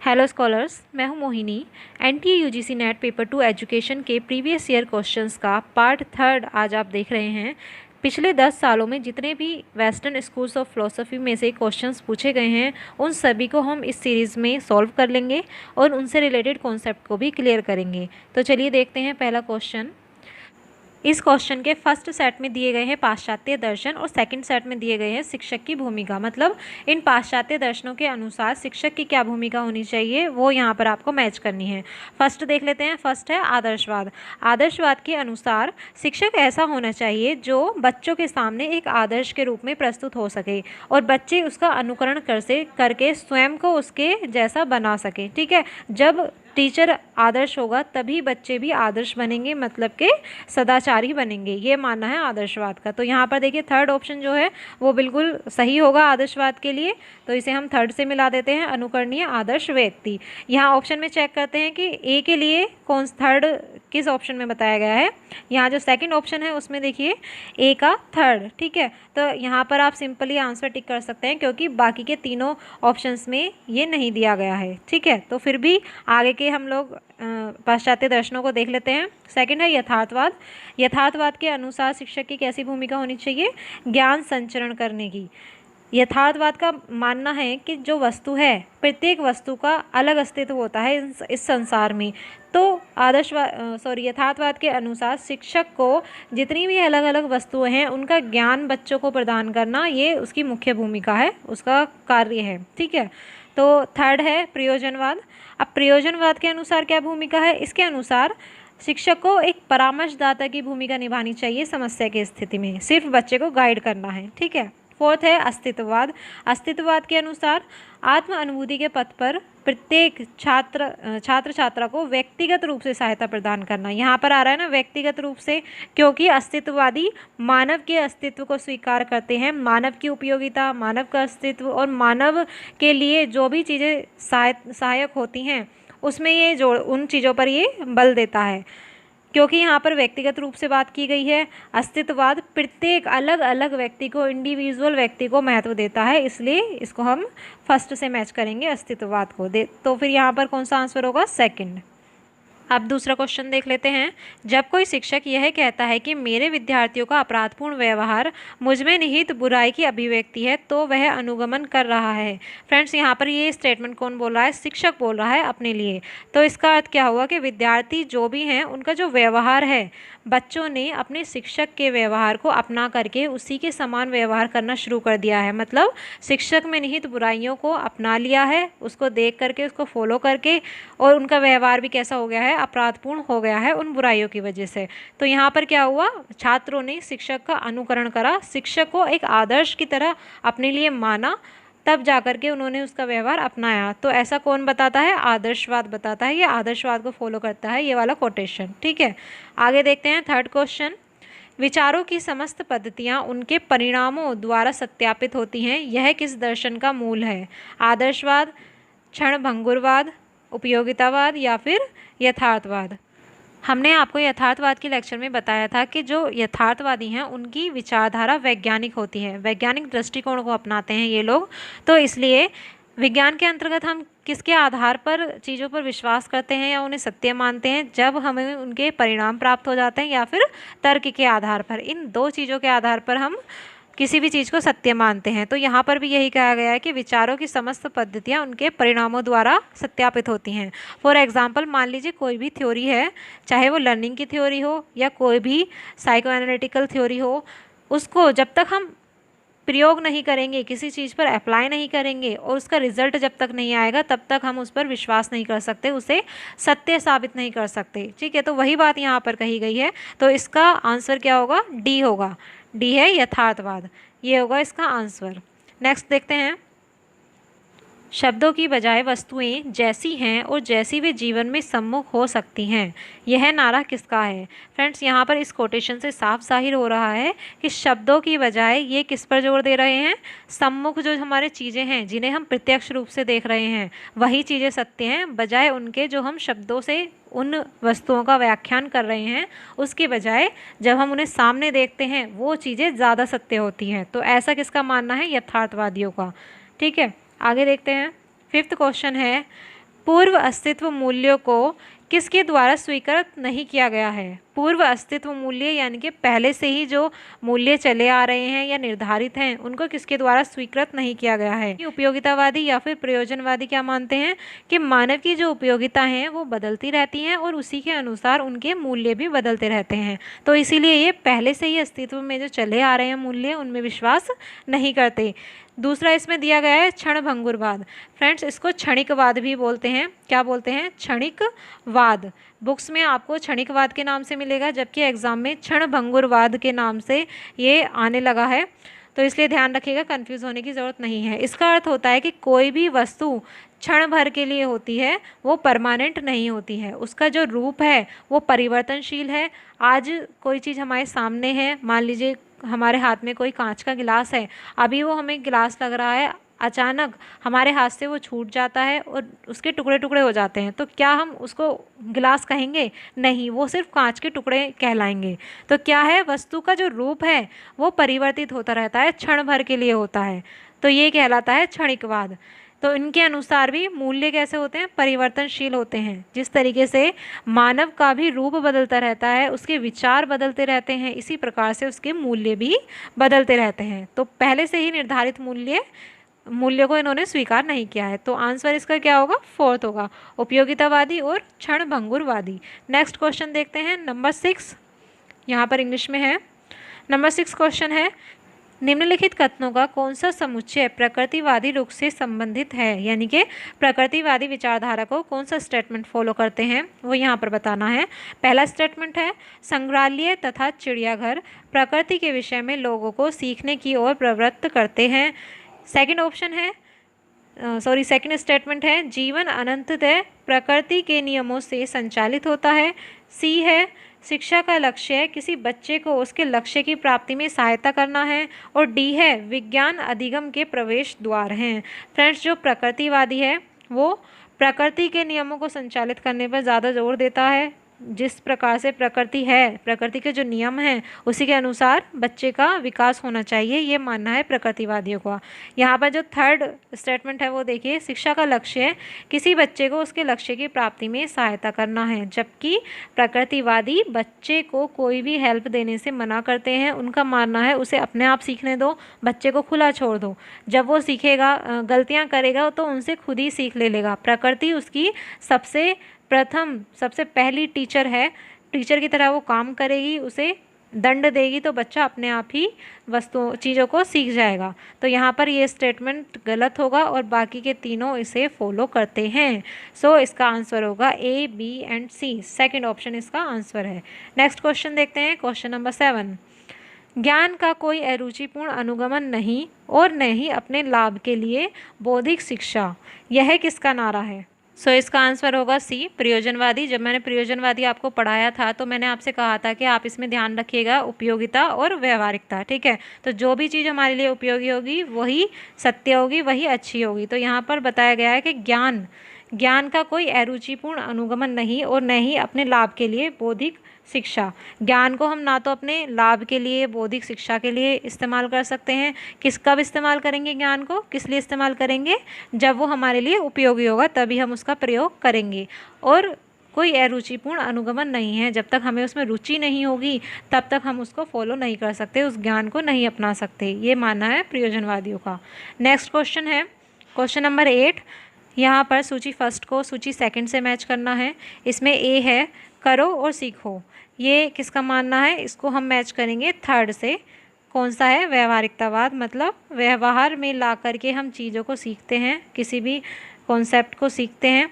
Hello scholars, मैं हूं Mohini. NTA UGC net paper 2 education के प्रीवियस ईयर क्वेश्चंस का पार्ट 3 आज आप देख रहे हैं। पिछले 10 सालों में जितने भी वेस्टर्न स्कूल्स ऑफ फिलोसफी में से क्वेश्चंस पूछे गए हैं उन सभी को हम इस सीरीज़ में सॉल्व कर लेंगे और उनसे रिलेटेड कॉन्सेप्ट को भी क्लियर करेंगे। तो चलिए देखते हैं पहला क्वेश्चन। इस क्वेश्चन के फर्स्ट सेट में दिए गए हैं पाश्चात्य दर्शन और सेकंड सेट में दिए गए हैं शिक्षक की भूमिका। मतलब इन पाश्चात्य दर्शनों के अनुसार शिक्षक की क्या भूमिका होनी चाहिए वो यहाँ पर आपको मैच करनी है। फर्स्ट देख लेते हैं। फर्स्ट है आदर्शवाद। आदर्शवाद के अनुसार शिक्षक ऐसा होना चाहिए जो बच्चों के सामने एक आदर्श के रूप में प्रस्तुत हो सके और बच्चे उसका अनुकरण करके स्वयं को उसके जैसा बना सके। ठीक है, जब टीचर आदर्श होगा तभी बच्चे भी आदर्श बनेंगे, मतलब के सदाचारी बनेंगे। ये मानना है आदर्शवाद का। तो यहाँ पर देखिए थर्ड ऑप्शन जो है वो बिल्कुल सही होगा आदर्शवाद के लिए, तो इसे हम थर्ड से मिला देते हैं, अनुकरणीय आदर्श व्यक्ति। यहाँ ऑप्शन में चेक करते हैं कि ए के लिए कौन थर्ड किस ऑप्शन में बताया गया है। यहाँ जो सेकंड ऑप्शन है उसमें देखिए ए का थर्ड। ठीक है, तो यहाँ पर आप सिंपली आंसर टिक कर सकते हैं क्योंकि बाकी के तीनों ऑप्शंस में ये नहीं दिया गया है। ठीक है, तो फिर भी आगे के हम लोग पाश्चात्य दर्शनों को देख लेते हैं। सेकंड है यथार्थवाद। यथार्थवाद के अनुसार शिक्षक की कैसी भूमिका होनी चाहिए? ज्ञान संचरण करने की। यथार्थवाद का मानना है कि जो वस्तु है, प्रत्येक वस्तु का अलग अस्तित्व होता है इस संसार में। तो यथार्थवाद के अनुसार शिक्षक को जितनी भी अलग अलग वस्तुएं हैं उनका ज्ञान बच्चों को प्रदान करना ये उसकी मुख्य भूमिका है, उसका कार्य है। ठीक है, तो थर्ड है प्रयोजनवाद। अब प्रयोजनवाद के अनुसार क्या भूमिका है? इसके अनुसार शिक्षक को एक परामर्शदाता की भूमिका निभानी चाहिए समस्या की स्थिति में, सिर्फ बच्चे को गाइड करना है। ठीक है, फोर्थ है अस्तित्ववाद। अस्तित्ववाद के अनुसार आत्म अनुभूति के पथ पर प्रत्येक छात्र छात्रा को व्यक्तिगत रूप से सहायता प्रदान करना। यहाँ पर आ रहा है ना व्यक्तिगत रूप से, क्योंकि अस्तित्ववादी मानव के अस्तित्व को स्वीकार करते हैं, मानव की उपयोगिता, मानव का अस्तित्व और मानव के लिए जो भी चीज़ें सहायक होती हैं उसमें ये उन चीज़ों पर ये बल देता है। क्योंकि यहाँ पर व्यक्तिगत रूप से बात की गई है, अस्तित्ववाद प्रत्येक अलग अलग व्यक्ति को, इंडिविजुअल व्यक्ति को महत्व देता है, इसलिए इसको हम फर्स्ट से मैच करेंगे अस्तित्ववाद को। तो फिर यहाँ पर कौन सा आंसर होगा? सेकंड। अब दूसरा क्वेश्चन देख लेते हैं। जब कोई शिक्षक यह कहता है कि मेरे विद्यार्थियों का अपराधपूर्ण व्यवहार मुझ में निहित बुराई की अभिव्यक्ति है तो वह अनुगमन कर रहा है। फ्रेंड्स, यहाँ पर ये स्टेटमेंट कौन बोल रहा है? शिक्षक बोल रहा है अपने लिए। तो इसका अर्थ क्या हुआ कि विद्यार्थी जो भी हैं उनका जो व्यवहार है, बच्चों ने अपने शिक्षक के व्यवहार को अपना करके उसी के समान व्यवहार करना शुरू कर दिया है। मतलब शिक्षक में निहित बुराइयों को अपना लिया है, उसको देख करके, उसको फॉलो करके, और उनका व्यवहार भी कैसा हो गया है? अपराधपूर्ण हो गया है उन बुराइयों की वजह से। तो यहाँ पर क्या हुआ? छात्रों ने शिक्षक का अनुकरण करा, शिक्षक को एक आदर्श की तरह अपने लिए माना, तब जाकर के उन्होंने उसका व्यवहार अपनाया। तो ऐसा कौन बताता है? आदर्शवाद बताता है, ये आदर्शवाद को फॉलो करता है ये वाला कोटेशन। ठीक है, आगे देखते हैं थर्ड क्वेश्चन। विचारों की समस्त पद्धतियाँ उनके परिणामों द्वारा सत्यापित होती हैं, यह किस दर्शन का मूल है? आदर्शवाद, क्षणभंगुरवाद, उपयोगितावाद या फिर यथार्थवाद? हमने आपको यथार्थवाद के लेक्चर में बताया था कि जो यथार्थवादी हैं उनकी विचारधारा वैज्ञानिक होती है, वैज्ञानिक दृष्टिकोण को अपनाते हैं ये लोग। तो इसलिए विज्ञान के अंतर्गत हम किसके आधार पर चीज़ों पर विश्वास करते हैं या उन्हें सत्य मानते हैं? जब हमें उनके परिणाम प्राप्त हो जाते हैं या फिर तर्क के आधार पर। इन दो चीज़ों के आधार पर हम किसी भी चीज़ को सत्य मानते हैं। तो यहाँ पर भी यही कहा गया है कि विचारों की समस्त पद्धतियाँ उनके परिणामों द्वारा सत्यापित होती हैं। फॉर एग्जांपल, मान लीजिए कोई भी थ्योरी है, चाहे वो लर्निंग की थ्योरी हो या कोई भी साइको एनालिटिकल थ्योरी हो, उसको जब तक हम प्रयोग नहीं करेंगे, किसी चीज़ पर अप्लाई नहीं करेंगे और उसका रिजल्ट जब तक नहीं आएगा तब तक हम उस पर विश्वास नहीं कर सकते, उसे सत्य साबित नहीं कर सकते। ठीक है, तो वही बात यहाँ पर कही गई है। तो इसका आंसर क्या होगा? डी होगा। डी है यथार्थवाद, ये होगा इसका आंसर। नेक्स्ट देखते हैं। शब्दों की बजाय वस्तुएं जैसी हैं और जैसी वे जीवन में सम्मुख हो सकती हैं, यह नारा किसका है? फ्रेंड्स, यहाँ पर इस कोटेशन से साफ जाहिर हो रहा है कि शब्दों की बजाय ये किस पर जोर दे रहे हैं? सम्मुख जो हमारे चीज़ें हैं जिन्हें हम प्रत्यक्ष रूप से देख रहे हैं वही चीज़ें सत्य हैं, बजाय उनके जो हम शब्दों से उन वस्तुओं का व्याख्यान कर रहे हैं उसके बजाय जब हम उन्हें सामने देखते हैं वो चीज़ें ज़्यादा सत्य होती हैं। तो ऐसा किसका मानना है? यथार्थवादियों का। ठीक है, आगे देखते हैं। फिफ्थ क्वेश्चन है, पूर्व अस्तित्व मूल्यों को किसके द्वारा स्वीकृत नहीं किया गया है? पूर्व अस्तित्व मूल्य यानी कि पहले से ही जो मूल्य चले आ रहे हैं या निर्धारित हैं, उनको किसके द्वारा स्वीकृत नहीं किया गया है? उपयोगितावादी या फिर प्रयोजनवादी क्या मानते हैं कि मानव की जो उपयोगिता है वो बदलती रहती हैं और उसी के अनुसार उनके मूल्य भी बदलते रहते हैं, तो इसीलिए ये पहले से ही अस्तित्व में जो चले आ रहे हैं मूल्य उनमें विश्वास नहीं करते। दूसरा इसमें दिया गया है क्षणभंगुरवाद। फ्रेंड्स, इसको क्षणिकवाद भी बोलते हैं। क्या बोलते हैं? क्षणिकवाद। बुक्स में आपको क्षणिकवाद के नाम से मिलेगा, जबकि एग्जाम में क्षणभंगुरवाद के नाम से ये आने लगा है, तो इसलिए ध्यान रखिएगा, कंफ्यूज होने की ज़रूरत नहीं है। इसका अर्थ होता है कि कोई भी वस्तु क्षण भर के लिए होती है, वो परमानेंट नहीं होती है, उसका जो रूप है वो परिवर्तनशील है। आज कोई चीज़ हमारे सामने है, मान लीजिए हमारे हाथ में कोई कांच का गिलास है, अभी वो हमें गिलास लग रहा है, अचानक हमारे हाथ से वो छूट जाता है और उसके टुकड़े टुकड़े हो जाते हैं, तो क्या हम उसको गिलास कहेंगे? नहीं, वो सिर्फ कांच के टुकड़े कहलाएंगे। तो क्या है, वस्तु का जो रूप है वो परिवर्तित होता रहता है, क्षण भर के लिए होता है, तो ये कहलाता है क्षणिकवाद। तो इनके अनुसार भी मूल्य कैसे होते हैं? परिवर्तनशील होते हैं। जिस तरीके से मानव का भी रूप बदलता रहता है, उसके विचार बदलते रहते हैं, इसी प्रकार से उसके मूल्य भी बदलते रहते हैं। तो पहले से ही निर्धारित मूल्य को इन्होंने स्वीकार नहीं किया है। तो आंसर इसका क्या होगा? फोर्थ होगा, उपयोगितावादी और क्षणभंगुरवादी। नेक्स्ट क्वेश्चन देखते हैं, नंबर 6, यहाँ पर इंग्लिश में है। नंबर 6 क्वेश्चन है, निम्नलिखित कथनों का कौन सा समुच्चय प्रकृतिवादी रुख से संबंधित है? यानी कि प्रकृतिवादी विचारधारा को कौन सा स्टेटमेंट फॉलो करते हैं, वो यहाँ पर बताना है। पहला स्टेटमेंट है, संग्रहालय तथा चिड़ियाघर प्रकृति के विषय में लोगों को सीखने की ओर प्रवृत्त करते हैं। सेकंड ऑप्शन है सेकंड स्टेटमेंट है, जीवन अनंततः प्रकृति के नियमों से संचालित होता है। सी है, शिक्षा का लक्ष्य किसी बच्चे को उसके लक्ष्य की प्राप्ति में सहायता करना है। और डी है, विज्ञान अधिगम के प्रवेश द्वार हैं। फ्रेंड्स, जो प्रकृतिवादी है वो प्रकृति के नियमों को संचालित करने पर ज़्यादा जोर देता है। जिस प्रकार से प्रकृति है, प्रकृति के जो नियम हैं उसी के अनुसार बच्चे का विकास होना चाहिए, ये मानना है प्रकृतिवादियों का। यहाँ पर जो थर्ड स्टेटमेंट है वो देखिए, शिक्षा का लक्ष्य किसी बच्चे को उसके लक्ष्य की प्राप्ति में सहायता करना है, जबकि प्रकृतिवादी बच्चे को कोई भी हेल्प देने से मना करते हैं। उनका मानना है उसे अपने आप सीखने दो, बच्चे को खुला छोड़ दो, जब वो सीखेगा, गलतियाँ करेगा तो उनसे खुद ही सीख ले लेगा। प्रकृति उसकी सबसे पहली टीचर है, टीचर की तरह वो काम करेगी, उसे दंड देगी तो बच्चा अपने आप ही चीज़ों को सीख जाएगा। तो यहाँ पर ये स्टेटमेंट गलत होगा और बाकी के तीनों इसे फॉलो करते हैं। सो इसका आंसर होगा A, B and C. Second option इसका आंसर है। नेक्स्ट क्वेश्चन देखते हैं, क्वेश्चन नंबर 7, ज्ञान का कोई अरुचिपूर्ण अनुगमन नहीं और न ही अपने लाभ के लिए बौद्धिक शिक्षा, यह किसका नारा है? सो इसका आंसर होगा सी, प्रयोजनवादी। जब मैंने प्रयोजनवादी आपको पढ़ाया था तो मैंने आपसे कहा था कि आप इसमें ध्यान रखिएगा उपयोगिता और व्यवहारिकता, ठीक है। तो जो भी चीज़ हमारे लिए उपयोगी होगी वही सत्य होगी, वही अच्छी होगी। तो यहाँ पर बताया गया है कि ज्ञान का कोई अरुचिपूर्ण अनुगमन नहीं और न ही अपने लाभ के लिए बौद्धिक शिक्षा। ज्ञान को हम ना तो अपने लाभ के लिए, बौद्धिक शिक्षा के लिए इस्तेमाल कर सकते हैं। कब इस्तेमाल करेंगे ज्ञान को, किस लिए इस्तेमाल करेंगे? जब वो हमारे लिए उपयोगी होगा तभी हम उसका प्रयोग करेंगे। और कोई अरुचिपूर्ण अनुगमन नहीं है, जब तक हमें उसमें रुचि नहीं होगी तब तक हम उसको फॉलो नहीं कर सकते, उस ज्ञान को नहीं अपना सकते, ये मानना है प्रयोजनवादियों का। नेक्स्ट क्वेश्चन है क्वेश्चन नंबर 8। यहाँ पर सूची फर्स्ट को सूची सेकंड से मैच करना है। इसमें ए है करो और सीखो, ये किसका मानना है? इसको हम मैच करेंगे थर्ड से। कौन सा है? व्यवहारिकतावाद, मतलब व्यवहार में ला करके हम चीज़ों को सीखते हैं, किसी भी कॉन्सेप्ट को सीखते हैं,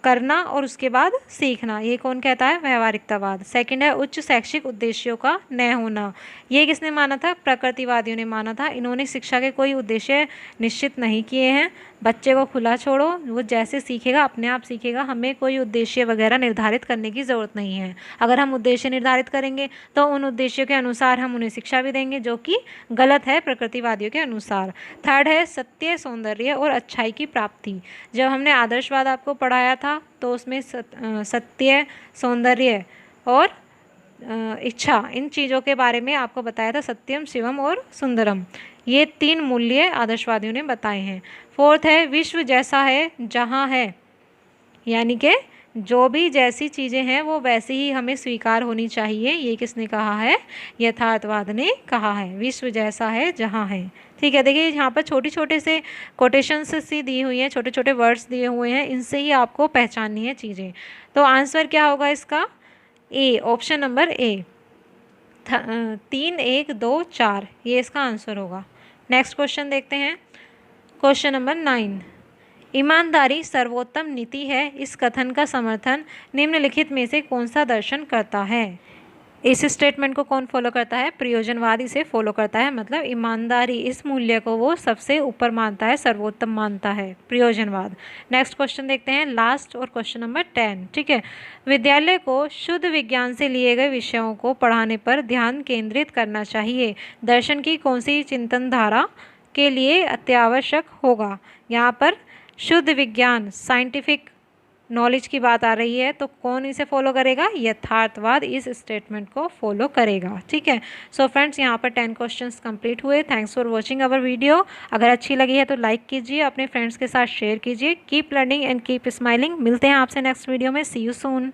करना और उसके बाद सीखना, ये कौन कहता है? व्यवहारिकतावाद। सेकंड है उच्च शैक्षिक उद्देश्यों का न होना, ये किसने माना था? प्रकृतिवादियों ने माना था। इन्होंने शिक्षा के कोई उद्देश्य निश्चित नहीं किए हैं, बच्चे को खुला छोड़ो, वो जैसे सीखेगा अपने आप सीखेगा, हमें कोई उद्देश्य वगैरह निर्धारित करने की ज़रूरत नहीं है। अगर हम उद्देश्य निर्धारित करेंगे तो उन उद्देश्यों के अनुसार हम उन्हें शिक्षा भी देंगे, जो कि गलत है प्रकृतिवादियों के अनुसार। थर्ड है सत्य, सौंदर्य और अच्छाई की प्राप्ति। जब हमने आदर्शवाद आपको पढ़ाया था तो उसमें सत्य, सौंदर्य और इच्छा, इन चीज़ों के बारे में आपको बताया था, सत्यम, शिवम और सुंदरम, ये 3 मूल्य आदर्शवादियों ने बताए हैं। फोर्थ है विश्व जैसा है जहाँ है, यानी कि जो भी जैसी चीज़ें हैं वो वैसी ही हमें स्वीकार होनी चाहिए। ये किसने कहा है? यथार्थवाद ने कहा है। विश्व जैसा है जहाँ है। ठीक है, देखिए यहाँ पर छोटे छोटे से कोटेशंस सी दी हुई हैं, छोटे छोटे वर्ड्स दिए हुए हैं, इनसे ही आपको पहचाननी है चीज़ें। तो आंसर क्या होगा इसका? ए, ऑप्शन नंबर ए, 3 1 2 4, ये इसका आंसर होगा। नेक्स्ट क्वेश्चन देखते हैं। क्वेश्चन नंबर 9, ईमानदारी सर्वोत्तम नीति है, इस कथन का समर्थन निम्नलिखित में से कौन सा दर्शन करता है? इस स्टेटमेंट को कौन फॉलो करता है? प्रयोजनवाद इसे फॉलो करता है, मतलब ईमानदारी इस मूल्य को वो सबसे ऊपर मानता है, सर्वोत्तम मानता है, प्रयोजनवाद। नेक्स्ट क्वेश्चन देखते हैं, लास्ट और क्वेश्चन नंबर 10। ठीक है, विद्यालय को शुद्ध विज्ञान से लिए गए विषयों को पढ़ाने पर ध्यान केंद्रित करना चाहिए। दर्शन की कौन सी चिंतन धारा के लिए अत्यावश्यक होगा? यहाँ पर शुद्ध विज्ञान, साइंटिफिक नॉलेज की बात आ रही है, तो कौन इसे फॉलो करेगा? यथार्थवाद इस स्टेटमेंट को फॉलो करेगा। ठीक है, सो फ्रेंड्स यहाँ पर 10 क्वेश्चंस कंप्लीट हुए। Thanks for watching our video. अगर अच्छी लगी है तो लाइक कीजिए, अपने फ्रेंड्स के साथ शेयर कीजिए। Keep learning and keep smiling. मिलते हैं आपसे नेक्स्ट वीडियो में। सी यू सून।